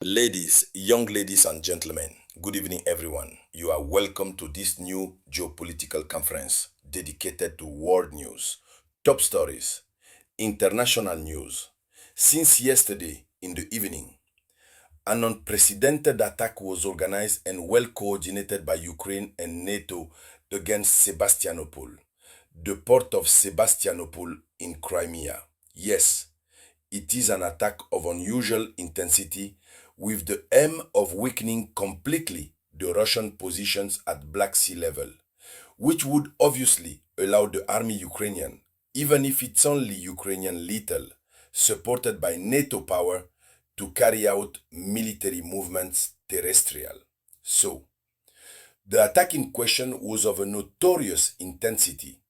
Young ladies and gentlemen, good evening everyone. You are welcome to this new geopolitical conference dedicated to world news, top stories, international news. Since yesterday in the evening, an unprecedented attack was organized and well coordinated by Ukraine and NATO against Sevastopol, the port of Sevastopol in Crimea. Yes, it is an attack of unusual intensity with the aim of weakening completely the Russian positions at Black Sea level, which would obviously allow the army Ukrainian, even if it's only Ukrainian little, supported by NATO power, to carry out military movements terrestrial. So, the attack in question was of a notorious intensity.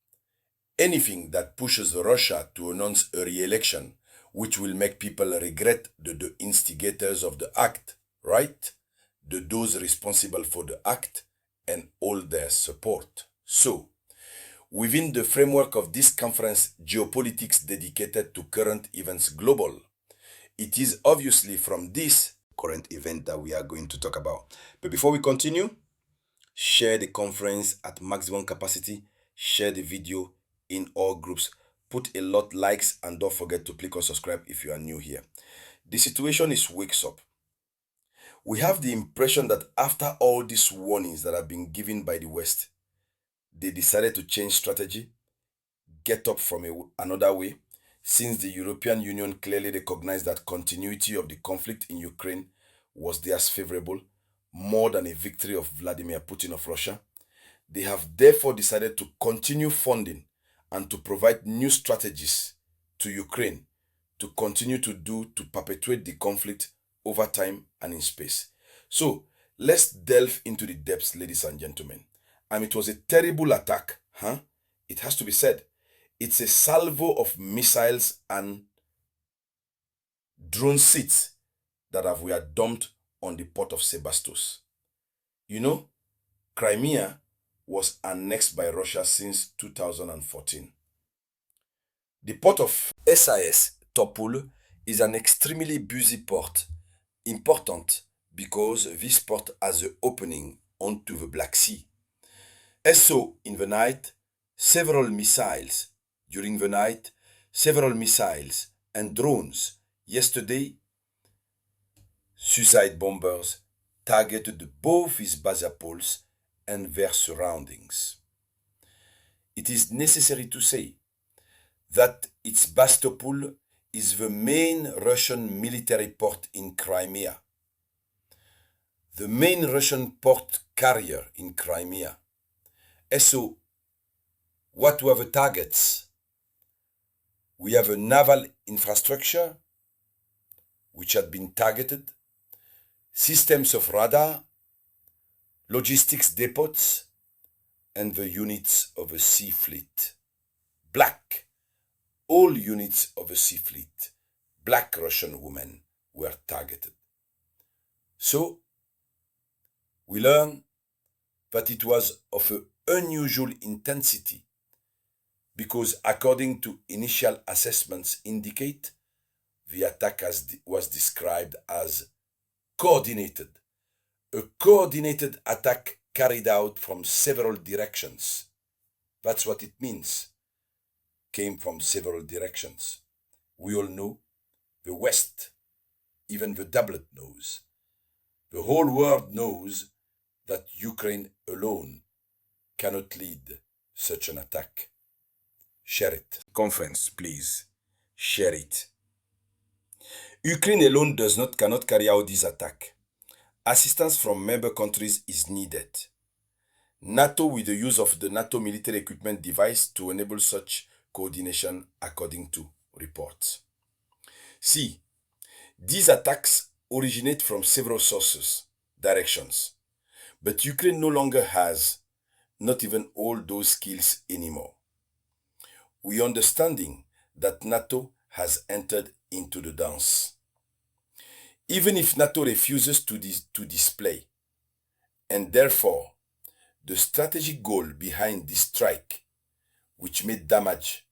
Anything that pushes Russia to announce a re-election, which will make people regret the instigators of the act, right? Those responsible for the act and all their support. So, within the framework of this conference, geopolitics dedicated to current events global, it is obviously from this current event that we are going to talk about. But before we continue, share the conference at maximum capacity, share the video in all groups, put a lot likes, and don't forget to click on subscribe if you are new here. The situation is wakes up. We have the impression that after all these warnings that have been given by the West, they decided to change strategy, get up from another way, since the European Union clearly recognized that continuity of the conflict in Ukraine was theirs favorable, more than a victory of Vladimir Putin of Russia. They have therefore decided to continue funding and to provide new strategies to Ukraine to continue to perpetuate the conflict over time and in space. So let's delve into the depths, ladies and gentlemen. And it was a terrible attack, huh? It has to be said. It's a salvo of missiles and drone seeds that were dumped on the port of Sebastos. You know, Crimea was annexed by Russia since 2014. The port of Sevastopol is an extremely busy port, important because this port has an opening onto the Black Sea. And so, in the night, during the night, several missiles and drones, yesterday, suicide bombers targeted both these basapols and their surroundings. It is necessary to say that Sebastopol is the main Russian military port in Crimea, the main Russian port carrier in Crimea. And so, what were the targets? We have a naval infrastructure which had been targeted, systems of radar, logistics depots, and the units of a sea fleet. Black. All units of a sea fleet, black Russian women, were targeted. So, we learn that it was of an unusual intensity because according to initial assessments indicate, the attack was described as coordinated. A coordinated attack carried out from several directions. That's what it means. Came from several directions. We all know, the West, even the doublet knows. The whole world knows that Ukraine alone cannot lead such an attack. Share it. Conference, please. Share it. Ukraine alone cannot carry out this attack. Assistance from member countries is needed. NATO with the use of the NATO military equipment device to enable such coordination according to reports. See, these attacks originate from several directions, but Ukraine no longer has not even all those skills anymore. We understanding that NATO has entered into the dance. Even if NATO refuses to display, and therefore the strategic goal behind this strike, which made damage,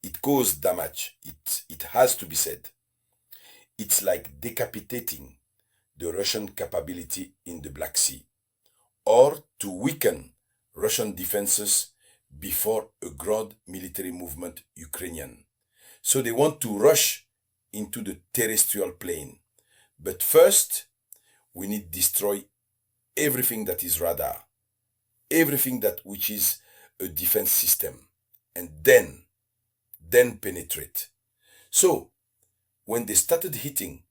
it caused damage, it has to be said. It's like decapitating the Russian capability in the Black Sea, or to weaken Russian defenses before a ground military movement Ukrainian. So they want to rush into the terrestrial plane. But first, we need to destroy everything that is radar, everything that which is a defense system, and then penetrate. So, when they started hitting,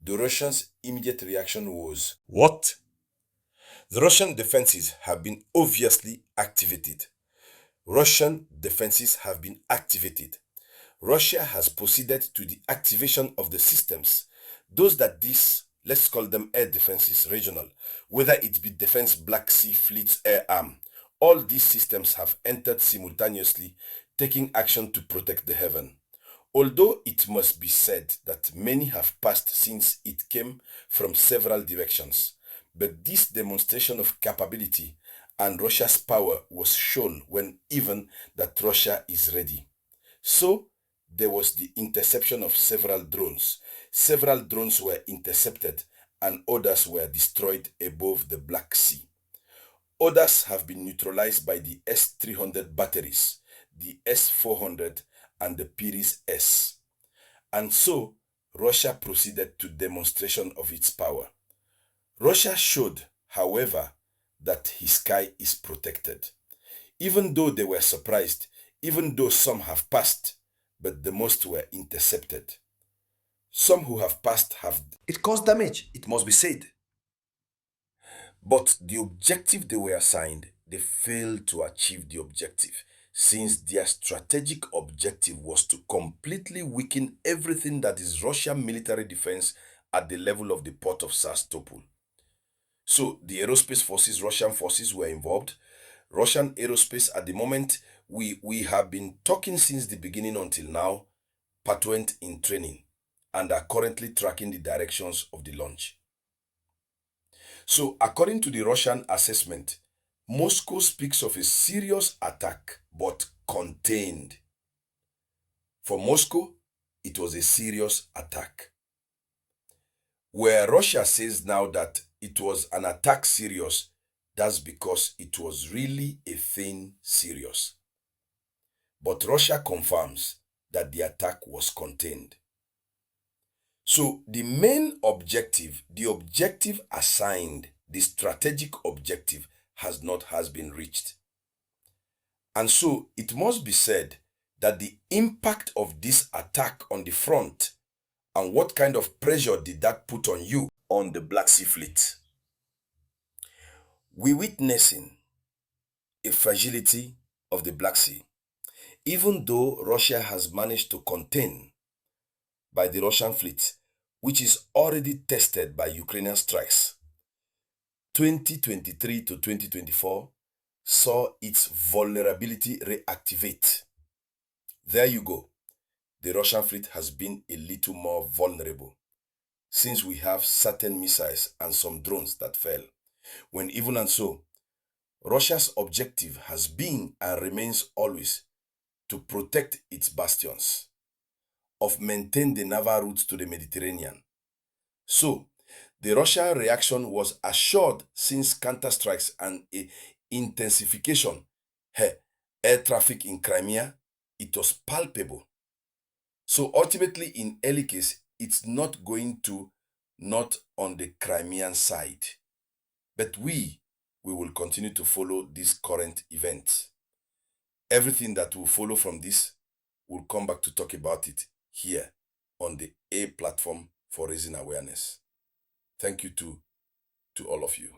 the Russians' immediate reaction was, "What? The Russian defenses have been obviously activated. Russian defenses have been activated. Russia has proceeded to the activation of the systems. Those that let's call them air defenses, regional, whether it be defense Black Sea Fleet's air arm, all these systems have entered simultaneously, taking action to protect the heaven. Although it must be said that many have passed since it came from several directions, but this demonstration of capability and Russia's power was shown when even that Russia is ready. So, there was the interception of several drones. Several drones were intercepted and others were destroyed above the Black Sea. Others have been neutralized by the S-300 batteries, the S-400 and the Piris S. And so, Russia proceeded to demonstration of its power. Russia showed, however, that his sky is protected. Even though they were surprised, even though some have passed, but the most were intercepted. Some who have passed have... It caused damage, it must be said. But the objective they were assigned, they failed to achieve the objective, since their strategic objective was to completely weaken everything that is Russian military defense at the level of the port of Sevastopol. So the aerospace forces, Russian forces were involved. Russian aerospace at the moment, we have been talking since the beginning until now, went in training and are currently tracking the directions of the launch. So according to the Russian assessment, Moscow speaks of a serious attack but contained. For Moscow, it was a serious attack. Where Russia says now that it was an attack serious, that's because it was really a thing serious. But Russia confirms that the attack was contained. So the main objective, the objective assigned, the strategic objective has been reached. And so it must be said that the impact of this attack on the front and what kind of pressure did that put on you on the Black Sea Fleet? We're witnessing a fragility of the Black Sea. Even though Russia has managed to contain by the Russian fleet, which is already tested by Ukrainian strikes, 2023 to 2024 saw its vulnerability reactivate. There you go. The Russian fleet has been a little more vulnerable since we have certain missiles and some drones that fell. When even and so, Russia's objective has been and remains always to protect its bastions, of maintain the naval routes to the Mediterranean. So, the Russian reaction was assured since counterstrikes and a intensification air traffic in Crimea, it was palpable. So ultimately, in any case, it's not going to not on the Crimean side. But we will continue to follow this current event. Everything that will follow from this, we'll come back to talk about it here on the A platform for raising awareness. Thank you to all of you.